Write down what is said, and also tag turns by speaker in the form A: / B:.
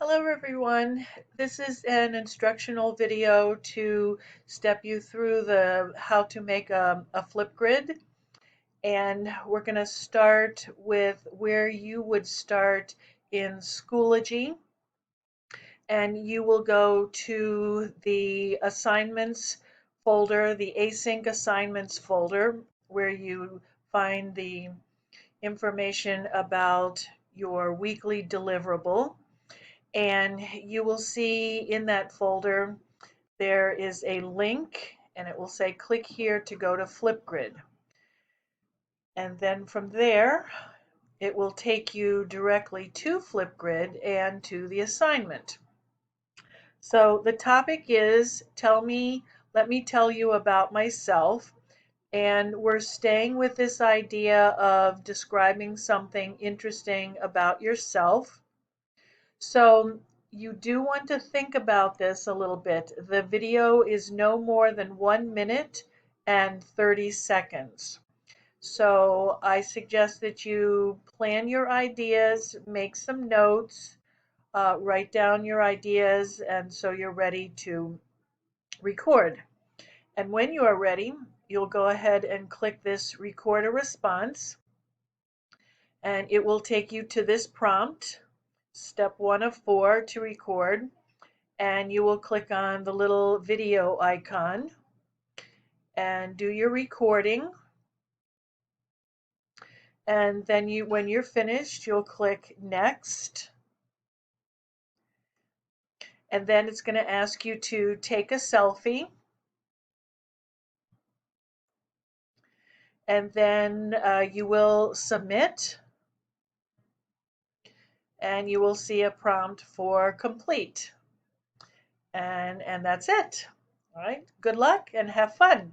A: Hello everyone. This is an instructional video to step you through the how to make a flip grid, and we're going to start with where you would start in Schoology, and you will go to the assignments folder, the async assignments folder, where you find the information about your weekly deliverable. And you will see in that folder there is a link, and it will say click here to go to flipgrid, and then from there it will take you directly to flipgrid and to the assignment. So the topic is let me tell you about myself, and we're staying with this idea of describing something interesting about yourself. So you do want to think about this a little bit. The video is no more than 1 minute and 30 seconds. So I suggest that you plan your ideas, make some notes, write down your ideas, and so you're ready to record. And when you are ready, you'll go ahead and click this record a response, and it will take you to this prompt, step 1 of 4 to record. And you will click on the little video icon and do your recording. And then when you're finished, you'll click next. And then it's going to ask you to take a selfie. And then you will submit. And you will see a prompt for complete. And that's it. All right. Good luck and have fun.